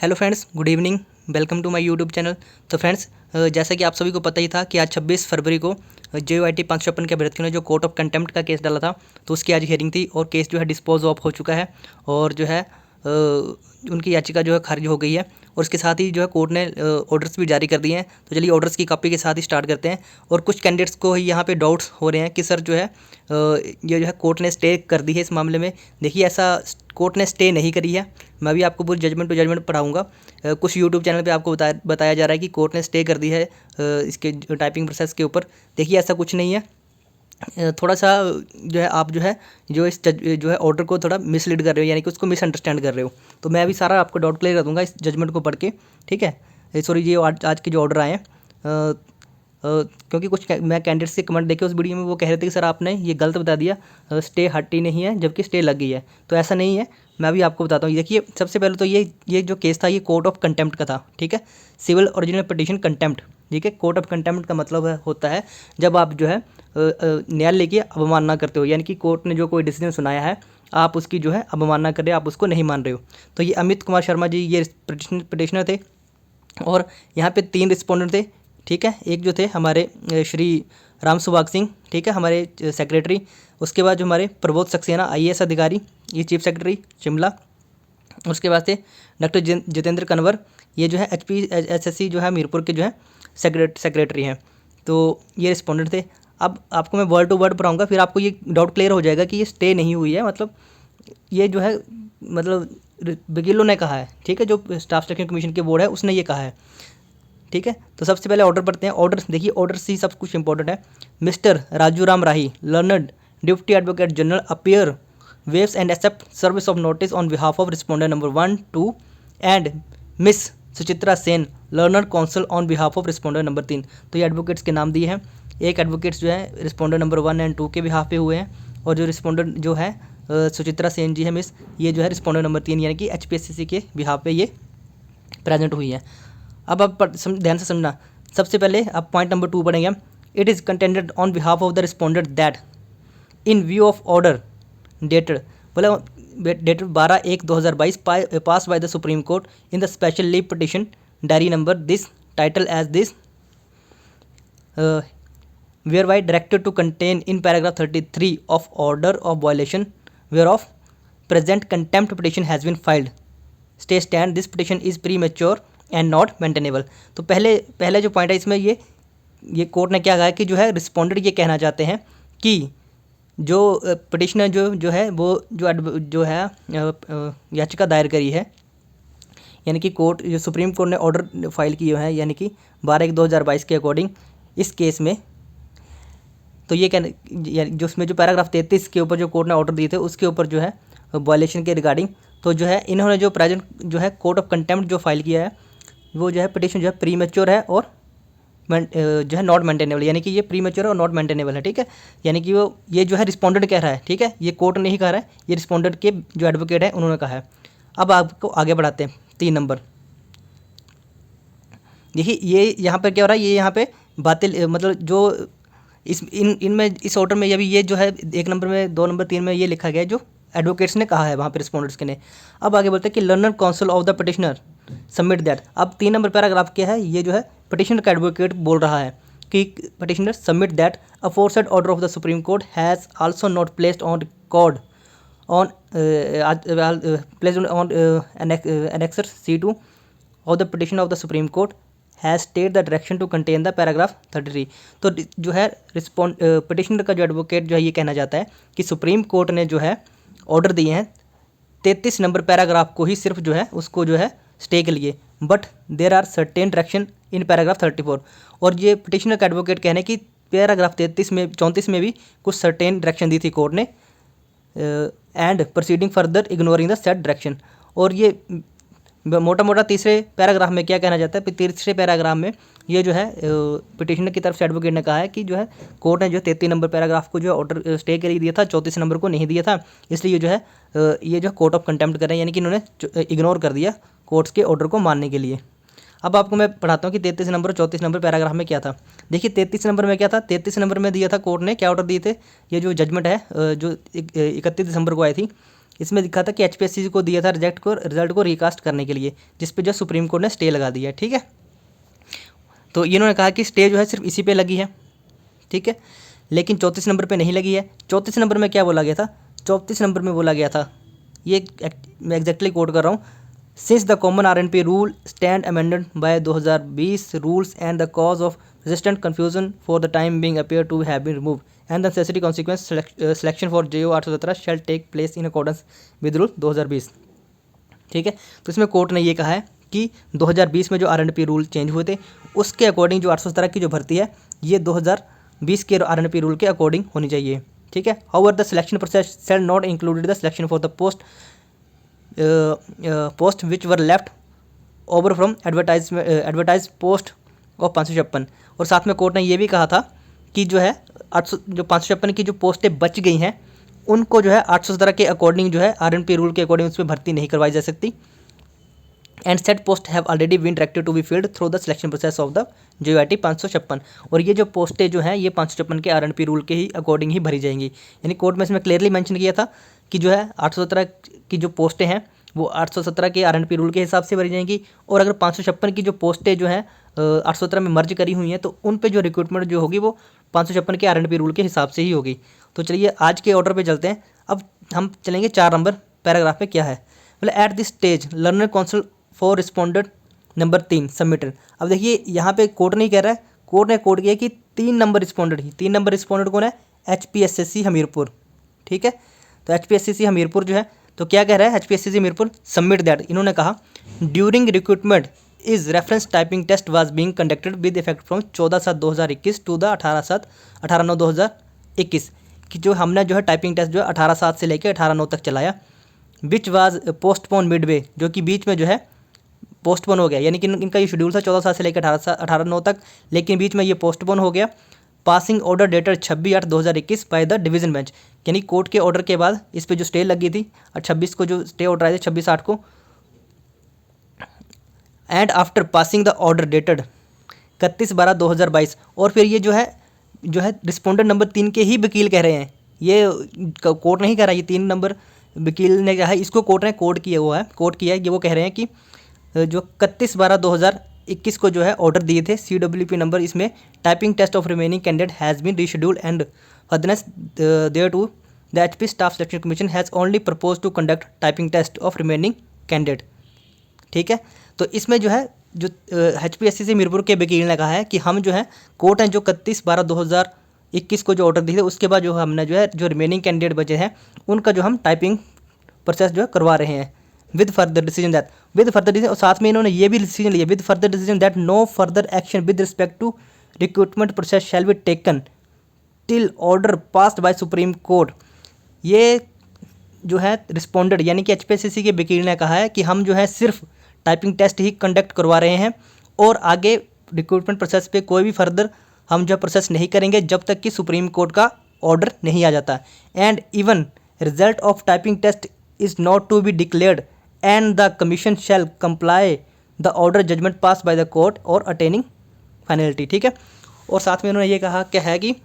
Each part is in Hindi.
Hello friends, good evening. Welcome to my YouTube channel. तो फ्रेंड्स, जैसा कि आप सभी को पता ही था कि आज 26 फरवरी को JYT 556 के अभ्यर्थियों ने जो कोर्ट ऑफ कंटेम्प्ट का केस डाला था, तो उसकी आज हियरिंग थी और केस जो है डिस्पोज ऑफ हो चुका है और जो है उनकी याचिका जो है खारिज हो गई है। और इसके साथ ही जो है कोर्ट ने ऑर्डर्स भी जारी कर दिए हैं। तो चलिए ऑर्डर्स की कॉपी के साथ ही स्टार्ट करते हैं। और कुछ कैंडिडेट्स को यहाँ पे डाउट्स हो रहे हैं कि सर जो है ये जो है कोर्ट ने स्टे कर दी है इस मामले में। देखिए, ऐसा कोर्ट ने स्टे नहीं करी है। मैं भी आपको पूरी जजमेंट टू जजमेंट पढ़ाऊँगा। कुछ यूट्यूब चैनल पे आपको बताया जा रहा है कि कोर्ट ने स्टे कर दी है इसके टाइपिंग प्रोसेस के ऊपर। देखिए, ऐसा कुछ नहीं है। थोड़ा सा जो है आप जो है जो है ऑर्डर को थोड़ा मिसलीड कर रहे हो, यानी कि उसको मिसअंडरस्टैंड कर रहे हो। तो मैं अभी सारा आपको डाउट क्लियर कर दूंगा इस जजमेंट को पढ़ के, ठीक है। सॉरी, ये आज के जो ऑर्डर आए हैं, क्योंकि कुछ मैं कैंडिडेट्स के कमेंट देखे उस वीडियो में, वो कह रहे थे कि सर आपने ये गलत बता दिया, स्टे हटी नहीं है जबकि स्टे लग गई है। तो ऐसा नहीं है, मैं अभी आपको बताता हूँ। देखिए, सबसे पहले तो ये जो केस था ये कोर्ट ऑफ कंटेम्प्ट का था, ठीक है। सिविल ओरिजिनल पिटीशन कंटेम्प्ट, ठीक है। कोर्ट ऑफ कंटेम्प्ट का मतलब होता है जब आप जो है न्यायालय की अवमानना करते हो, यानी कि कोर्ट ने जो कोई डिसीजन सुनाया है आप उसकी जो है अवमानना कर रहे हो, आप उसको नहीं मान रहे हो। तो ये अमित कुमार शर्मा जी ये पिटिशनर थे और यहाँ पे 3 रिस्पोंडेंट थे, ठीक है। एक जो थे हमारे श्री राम सुभाग सिंह, ठीक है, हमारे सेक्रेटरी। उसके बाद जो हमारे प्रबोध सक्सेना IAS अधिकारी, ये चीफ सेक्रेटरी शिमला। उसके बाद से डॉक्टर जितेंद्र कन्वर, ये जो है HPSSC जो है मीरपुर के जो है सेक्रेटरी हैं। तो ये रिस्पोंडेंट थे। अब आपको मैं वर्ड टू वर्ड पढ़ाऊँगा, फिर आपको ये डाउट क्लियर हो जाएगा कि ये स्टे नहीं हुई है। मतलब ये जो है वकीलों ने कहा है, ठीक है, जो स्टाफ सिलेक्शन कमीशन के बोर्ड है उसने ये कहा है, ठीक है। तो सबसे पहले ऑर्डर पढ़ते हैं। ऑर्डर देखिए, ऑर्डर से सब कुछ इंपॉर्टेंट है। Mister Raju Ram Rahi, learned deputy advocate general, appear waives and accept service of notice on behalf of respondent number 1, 2 and miss Suchitra Sen, learner counsel on behalf of respondent number 3। तो ये एडवोकेट्स के नाम दिए हैं। एक एडवोकेट्स जो है रिस्पोंडेंट नंबर 1 एंड 2 के बिहाफ पे हुए हैं, और जो रिस्पोंडेंट जो है सुचित्रा सेन जी है मिस, ये जो है रिस्पोंडेंट नंबर 3 यानी कि HPSCC के बिहाफ पे ये प्रेजेंट हुई है। अब आप ध्यान से समझना। सबसे पहले आप पॉइंट नंबर 2 पढ़ेंगे। It is contended on behalf of the respondent that in view of order dated, बोला dated 12/1/2022 pass by the supreme Court in the special leave petition diary number this title as this whereby directed to contain in paragraph 33 of order of violation whereof present contempt petition has been filed. Stay stand this petition is premature and not maintainable. तो पहले जो पॉइंट है इसमें ये कोर्ट ने क्या कहा है कि जो है रिस्पोंडेंट ये कहना चाहते हैं कि जो पिटिशनर जो है वो जो है याचिका दायर करी है, यानी कि कोर्ट जो सुप्रीम कोर्ट ने ऑर्डर फाइल किए हैं, यानी कि 12/1/2022 के अकॉर्डिंग इस केस में। तो ये जो उसमें जो पैराग्राफ 33 के ऊपर जो कोर्ट ने ऑर्डर दिए थे उसके ऊपर जो है वायलेशन के रिगार्डिंग, तो जो है इन्होंने जो प्रेजेंट जो है कोर्ट ऑफ कंटेम्प्ट जो फाइल किया है वो जो है पिटिशन जो है प्रीमेच्योर है और जो है नॉट मेंटेनेबल, यानी कि ये प्रीमेच्योर और नॉट मेंटेनेबल है, ठीक है। यानी कि वो ये जो है रिस्पोंडेंट कह रहा है, ठीक है, ये कोर्ट नहीं कह रहा है, ये रिस्पोंडेंट के जो एडवोकेट है उन्होंने कहा है। अब आपको आगे बढ़ाते हैं 3 नंबर। देखिए, ये यहाँ पर क्या हो रहा है, ये यहाँ पे बातें मतलब जो इनमें इस ऑर्डर में अभी ये जो है 1 नंबर में 2 नंबर 3 में ये लिखा गया है जो एडवोकेट्स ने कहा है वहाँ पे रिस्पोंडेंट्स के ने। अब आगे बढ़ते हैं कि learner council of the petitioner submit that. अब 3 नंबर पैराग्राफ क्या है, ये जो है पिटिशनर का एडवोकेट बोल रहा है कि petitioner submit that aforesaid order of the supreme court has also not placed on record on placed on annexure C2 of the petition of the supreme court has state the direction to contain the paragraph 33। तो जो है पिटिशनर का जो एडवोकेट जो है ये कहना चाहता है कि सुप्रीम कोर्ट ने जो है ऑर्डर दिए हैं 33 नंबर पैराग्राफ को ही सिर्फ जो है उसको जो है स्टे के लिए, but there are certain direction in paragraph 34। और ये पिटिशनर का एडवोकेट कहना है कि पैराग्राफ 34 में भी कुछ सर्टेन डायरेक्शन दी थी कोर्ट ने, and proceeding further ignoring the set direction. और ये मोटा मोटा तीसरे पैराग्राफ में क्या कहना चाहता है, तीसरे पैराग्राफ में ये जो है पिटिशनर की तरफ से एडवोकेट ने कहा है कि जो है कोर्ट ने जो 33 नंबर पैराग्राफ को जो ऑर्डर स्टे के लिए दिया था, 34 नंबर को नहीं दिया था, इसलिए जो है ये जो कोर्ट ऑफ कंटेम्प्ट कर रहे हैं, यानी कि इन्होंने इग्नोर कर दिया कोर्ट्स के ऑर्डर को मानने के लिए। अब आपको मैं पढ़ाता हूँ कि 33 नंबर और 34 नंबर पैराग्राफ में क्या था। देखिए, 33 नंबर में क्या था, 33 नंबर में दिया था कोर्ट ने क्या ऑर्डर दिए थे, ये जो जजमेंट है जो 31 दिसंबर को आई थी इसमें लिखा था कि HPSCC को दिया था रिजल्ट को रिकास्ट करने के लिए, जिस पे जो सुप्रीम कोर्ट ने स्टे लगा दिया। ठीक है, तो इन्होंने कहा कि स्टे जो है सिर्फ इसी पे लगी है। ठीक है, लेकिन 34 नंबर पे नहीं लगी है। 34 नंबर में क्या बोला गया था? 34 नंबर में बोला गया था, ये मैं एग्जैक्टली कोट कर रहा हूँ, since the common RNP rule stand amended by 2020 rules and the cause of resistant confusion for the time being appear to have been remove and the necessary consequence selection for JO 817 shall take place in accordance with rule 2020। ठीक है, तो इसमें कोर्ट ने ये कहा है कि 2020 में जो RNP रूल चेंज हुए थे उसके अकॉर्डिंग जो 817 की जो भर्ती है ये 2020 के RNP रूल के अकॉर्डिंग होनी चाहिए। ठीक है, however the selection process shall not included the selection for the post which were left over from advertise post of 556। और साथ में कोर्ट ने ये भी कहा था कि जो है 556 की जो पोस्टें बच गई हैं उनको जो है 817 के अकॉर्डिंग जो है RNP रूल के अकॉर्डिंग उसमें भर्ती नहीं करवाई जा सकती। And set post have already been directed to be filled through the selection process of the JOIT 556। और ये जो पोस्टें जो हैं ये 556 के RNP रूल के ही अकॉर्डिंग ही भरी जाएंगी। यानी कोर्ट में इसमें क्लियरली मेंशन किया था कि जो है 817 की जो पोस्टें हैं वो 817 के RNP रूल के हिसाब से भरी जाएंगी। और अगर 556 की जो पोस्टें जो हैं 817 में मर्ज करी हुई हैं तो उन पे जो रिक्रूटमेंट जो होगी वो 556 के RNP रूल के हिसाब से ही होगी। तो चलिए आज के ऑर्डर पे चलते हैं। अब हम चलेंगे 4 नंबर पैराग्राफ में क्या है, बोले at this stage learner counsel for responded number 3 submitted. अब देखिए यहाँ पे कोर्ट नहीं कह रहा है, कोर्ट ने कोर्ट किया कि 3 नंबर रिस्पोंडेड ही, 3 नंबर रिस्पोंडेड कौन है? HPSCC हमीरपुर। ठीक है, तो HPSCC हमीरपुर जो है तो क्या कह रहा है HPSCC हमीरपुर सबमिट दैट, इन्होंने कहा during recruitment is reference typing test was being conducted with effect from 14/7/2021 to the 18/9/2021 कि जो हमने जो है टाइपिंग टेस्ट जो है 18/7 से लेकर 18/9 तक चलाया। विच वाज पोस्टपोन मिडवे, जो कि बीच में जो है पोस्टपोन हो गया, यानी कि इनका ये शेड्यूल था 14/7 से लेकर 18/9 तक, लेकिन बीच में ये पोस्टपोन हो गया। Passing order dated 26/8/2021 by the division bench, यानी कोर्ट के ऑर्डर के बाद इस पे जो स्टे लगी थी और 26 को जो स्टे ऑर्डर आए थे 26/8 को, and after passing the order dated 31/12/2022। और फिर ये जो है रिस्पोंडेंट नंबर 3 के ही वकील कह रहे हैं, ये कोर्ट नहीं कह रहा, ये 3 नंबर वकील ने कहा है, इसको कोर्ट ने कोर्ट किया हुआ है, कोर्ट किया है, ये वो कह रहे हैं कि जो 31/12/2021 को जो है ऑर्डर दिए थे CWP नंबर, इसमें typing test of remaining candidate has been rescheduled and furtherance there to the HP staff selection commission has only propose to conduct typing test of remaining candidate. ठीक है, तो इसमें जो है जो HPSCC हमीरपुर के वकील ने कहा है कि हम जो है कोर्ट ने जो 31/12/2021 को जो ऑर्डर दिए थे उसके बाद जो हमने जो है जो रिमेनिंग कैंडिडेट बचे हैं उनका जो हम टाइपिंग प्रोसेस जो है करवा रहे हैं विद फर्दर डिसीजन और साथ में इन्होंने ये भी डिसीजन लिया with further decision that no further action with respect to recruitment process shall be taken till order passed by supreme court. ये जो है रिस्पोंडेड यानी कि HPSCC के वकील ने कहा है कि हम जो है सिर्फ टाइपिंग टेस्ट ही कंडक्ट करवा रहे हैं और आगे रिक्रूटमेंट प्रोसेस पे कोई भी फर्दर हम जो प्रोसेस नहीं करेंगे जब तक कि सुप्रीम कोर्ट का ऑर्डर नहीं आ जाता। And even result of typing test is not to be declared and the commission shall comply the order judgment pass by the court और अटेनिंग फाइनलिटी। ठीक है, और साथ में उन्होंने ये कहा क्या है कि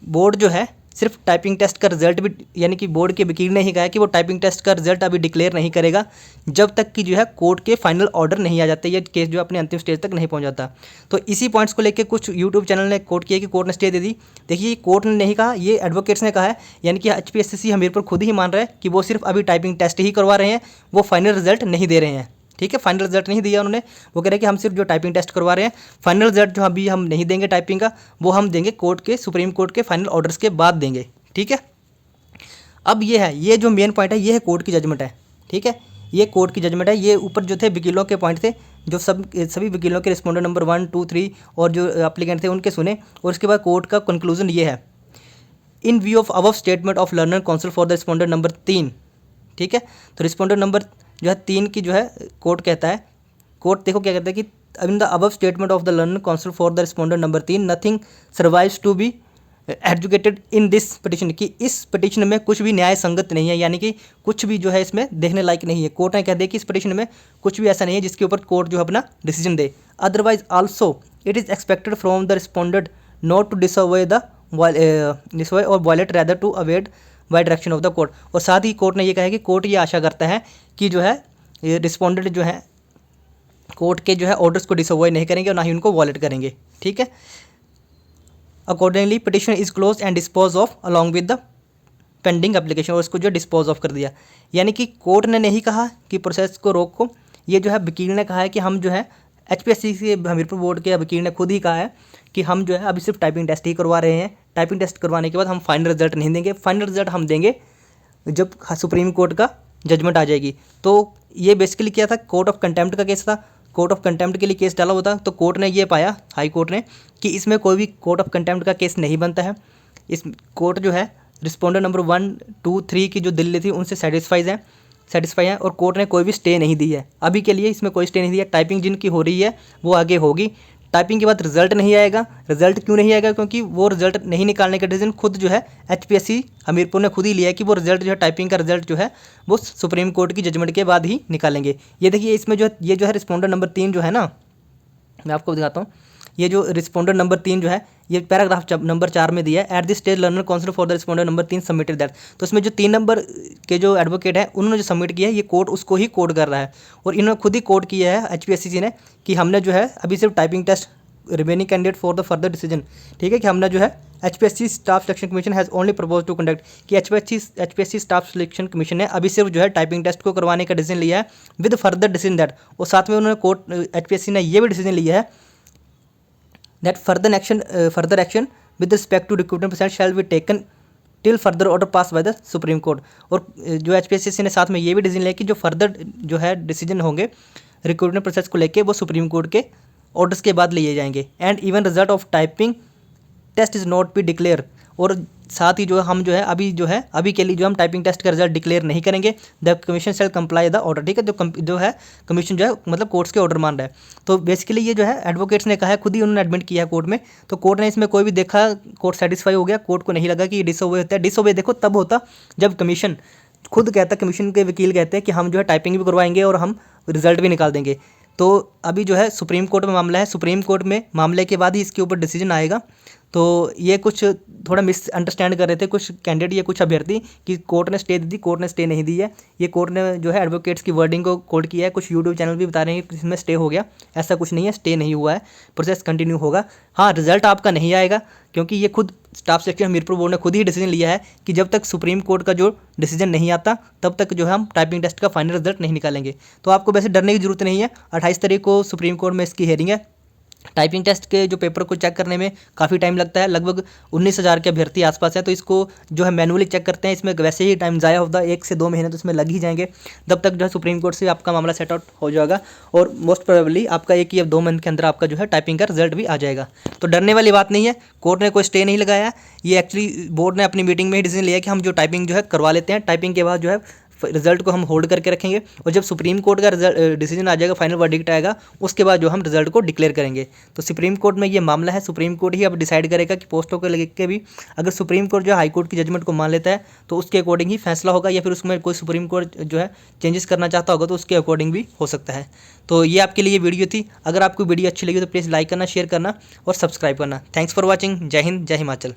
बोर्ड जो है सिर्फ टाइपिंग टेस्ट का रिजल्ट भी, यानी कि बोर्ड के वकील ने ही कहा कि वो टाइपिंग टेस्ट का रिजल्ट अभी डिक्लेयर नहीं करेगा जब तक कि जो है कोर्ट के फाइनल ऑर्डर नहीं आ जाते, ये केस जो अपने अंतिम स्टेज तक नहीं पहुंच जाता। तो इसी पॉइंट्स को लेकर कुछ यूट्यूब चैनल ने कोर्ट किया कि कोर्ट ने स्टे दे दी। देखिए कोर्ट ने नहीं कहा, ये एडवोकेट्स ने कहा है, यानी कि HPSCC हमीरपुर खुद ही मान रहा है कि वो सिर्फ अभी टाइपिंग टेस्ट ही करवा रहे हैं, वो फाइनल रिजल्ट नहीं दे रहे हैं। ठीक है, फाइनल रिजल्ट नहीं दिया उन्होंने, वो कह रहे हैं कि हम सिर्फ जो टाइपिंग टेस्ट करवा रहे हैं, फाइनल रिजल्ट जो अभी हम नहीं देंगे टाइपिंग का, वो हम देंगे कोर्ट के सुप्रीम कोर्ट के फाइनल ऑर्डर्स के बाद देंगे। ठीक है, अब ये है, ये जो मेन पॉइंट है ये है कोर्ट की जजमेंट है। ठीक है, ये कोर्ट की जजमेंट है। ये ऊपर जो थे वकीलों के पॉइंट थे, जो सभी वकीलों के रिस्पोंडेंट नंबर 1, 2, 3 और जो एप्लीकेंट थे उनके सुने, और उसके बाद कोर्ट का कंक्लूजन ये है, इन view of above statement of learner counsel for the respondent number 3। ठीक है, तो रिस्पोंडेंट नंबर जो है 3 की जो है कोर्ट कहता है, कोर्ट देखो क्या कहता है कि in the above statement of the learned counsel for the respondent number 3 nothing survives to be adjudicated in this petition, कि इस पिटिशन में कुछ भी न्याय संगत नहीं है, यानी कि कुछ भी जो है इसमें देखने लायक नहीं है। कोर्ट ने कह दिया कि इस पिटिशन में कुछ भी ऐसा नहीं है जिसके ऊपर कोर्ट जो है अपना डिसीजन दे। Otherwise also it is expected from the respondent not to disobey और violate rather to avoid by direction of the court. और साथ ही कोर्ट ने ये कहा है कि कोर्ट ये आशा करता है कि जो है रिस्पोंडेंट जो है कोर्ट के जो है ऑर्डर्स को डिसअवॉय नहीं करेंगे और ना ही उनको वॉलेट करेंगे। ठीक है। Accordingly petition is close and dispose of along with the pending application, और इसको जो डिस्पोज ऑफ कर दिया। यानी कि कोर्ट ने नहीं कहा कि प्रोसेस को रोको, ये जो है वकील ने कहा है कि हम जो है HPSC से हमीरपुर बोर्ड के वकील ने खुद ही कहा है कि हम जो है अभी सिर्फ टाइपिंग टेस्ट ही करवा रहे हैं। टाइपिंग टेस्ट करवाने के बाद हम फाइनल रिजल्ट नहीं देंगे, फाइनल रिजल्ट हम देंगे जब सुप्रीम कोर्ट का जजमेंट आ जाएगी। तो ये बेसिकली क्या था, कोर्ट ऑफ कंटेम्प्ट का केस था। कोर्ट ऑफ कंटेम्प्ट के लिए केस डाला होता तो कोर्ट ने ये पाया, हाई कोर्ट ने, कि इसमें कोई भी कोर्ट ऑफ कंटेम्प्ट का केस नहीं बनता है। इस कोर्ट जो है रिस्पोंडेंट नंबर 1, 2, 3 की जो दिल्ली थी उनसे सेटिस्फाई है और कोर्ट ने कोई भी स्टे नहीं दी है। अभी के लिए इसमें कोई स्टे नहीं दिया। टाइपिंग जिनकी हो रही है वो आगे होगी। टाइपिंग के बाद रिजल्ट नहीं आएगा। रिजल्ट क्यों नहीं आएगा? क्योंकि वो रिजल्ट नहीं निकालने का डिसीजन खुद जो है HPSC हमीरपुर ने खुद ही लिया है कि वो रिजल्ट जो है टाइपिंग का रिजल्ट जो है वो सुप्रीम कोर्ट की जजमेंट के बाद ही निकालेंगे। ये देखिए इसमें जो ये जो है रिस्पोंडेंट नंबर 3 जो है ना, मैं आपको दिखाता हूँ। ये जो रिस्पोंडेंट नंबर 3 जो है ये पैराग्राफ नंबर 4 में दिया है, at this stage learner counsel for the respondent number 3 submitted that. तो इसमें जो 3 नंबर के जो एडवोकेट है उन्होंने जो सबमिट किया है ये कोर्ट उसको ही कोड कर रहा है। और इन्होंने खुद ही कोड किया है HPSC ने कि हमने जो है अभी सिर्फ typing test remaining candidate for the further decision. ठीक है, कि हमने जो है HPSC staff selection commission has only propose to conduct, कि HPSC स्टाफ सिलेक्शन कमीशन ने अभी सिर्फ जो है टाइपिंग टेस्ट को करवाने का डिसीजन लिया है विद फर्दर डिसीजन दैट। और साथ में उन्होंने कोर्ट HPSC ने ये भी डिसीजन लिया है that further action with respect to recruitment process shall be taken till further order passed by the Supreme Court। और जो HPSC ने साथ में ये भी डिसीजन लिया कि जो फर्दर जो है डिसीजन होंगे रिक्रूटमेंट प्रोसेस को लेके वो सुप्रीम कोर्ट के ऑर्डर्स के बाद लिए जाएंगे। And even result of typing test is not be declare. और साथ ही जो हम जो है अभी के लिए जो हम टाइपिंग टेस्ट का रिजल्ट डिक्लेयर नहीं करेंगे। The commission shall comply the order. ठीक है, जो है कमीशन जो है मतलब कोर्ट्स के ऑर्डर मान रहा है। तो बेसिकली ये जो है एडवोकेट्स ने कहा है, खुद ही उन्होंने एडमिट किया है कोर्ट में। तो कोर्ट ने इसमें कोई भी देखा, कोर्ट सेटिस्फाई हो गया। कोर्ट को नहीं लगा कि डिसओबे होता है। डिसओबे देखो तब होता जब कमीशन खुद कहता, कमीशन के वकील कहते हैं कि हम जो है टाइपिंग भी करवाएंगे और हम रिजल्ट भी निकाल देंगे। तो अभी जो है सुप्रीम कोर्ट में मामला है, सुप्रीम कोर्ट में मामले के बाद ही इसके ऊपर डिसीजन आएगा। तो ये कुछ थोड़ा मिसअंडरस्टैंड कर रहे थे कुछ कैंडिडेट या कुछ अभ्यर्थी कि कोर्ट ने स्टे दी थी, कोर्ट ने स्टे नहीं दी है। ये कोर्ट ने जो है एडवोकेट्स की वर्डिंग को कोट किया है। कुछ यूट्यूब चैनल भी बता रहे हैं कि इसमें स्टे हो गया, ऐसा कुछ नहीं है, स्टे नहीं हुआ है, प्रोसेस कंटिन्यू होगा। हाँ, रिजल्ट आपका नहीं आएगा क्योंकि ये खुद स्टाफ सिलेक्शन हमीरपुर बोर्ड ने खुद ही डिसीजन लिया है कि जब तक सुप्रीम कोर्ट का जो डिसीजन नहीं आता तब तक जो है हम टाइपिंग टेस्ट का फाइनल रिजल्ट नहीं निकालेंगे। तो आपको वैसे डरने की जरूरत नहीं है। 28 तारीख को सुप्रीम कोर्ट में इसकी हेयरिंग है। टाइपिंग टेस्ट के जो पेपर को चेक करने में काफ़ी टाइम लगता है, लगभग 19,000 के अभ्यर्थी आसपास है। तो इसको जो है मैनुअली चेक करते हैं, इसमें वैसे ही टाइम ज़ाया होता है, 1 से 2 महीने तो इसमें लग ही जाएंगे। तब तक जो है सुप्रीम कोर्ट से आपका मामला सेट आउट हो जाएगा और मोस्ट प्रोबेबली आपका 1 या 2 मंथ के अंदर आपका जो है टाइपिंग का रिजल्ट भी आ जाएगा। तो डरने वाली बात नहीं है, कोर्ट ने कोई स्टे नहीं लगाया। ये एक्चुअली बोर्ड ने अपनी मीटिंग में ही डिसीजन लिया कि हम जो टाइपिंग जो है करवा लेते हैं, टाइपिंग के बाद जो है रिजल्ट को हम होल्ड करके रखेंगे और जब सुप्रीम कोर्ट का रिजल्ट डिसीजन आ जाएगा, फाइनल वर्डिक्ट आएगा, उसके बाद जो हम रिजल्ट को डिक्लेयर करेंगे। तो सुप्रीम कोर्ट में ये मामला है, सुप्रीम कोर्ट ही अब डिसाइड करेगा कि पोस्टों को लेकर भी अगर सुप्रीम कोर्ट जो है हाई कोर्ट की जजमेंट को मान लेता है तो उसके अकॉर्डिंग ही फैसला होगा, या फिर उसमें कोई सुप्रीम कोर्ट जो है चेंजेस करना चाहता होगा तो उसके अकॉर्डिंग भी हो सकता है। तो ये आपके लिए वीडियो थी। अगर आपको वीडियो अच्छी लगी तो प्लीज़ लाइक करना, शेयर करना और सब्सक्राइब करना। Thanks for watching. जय हिंद, जय हिमाचल।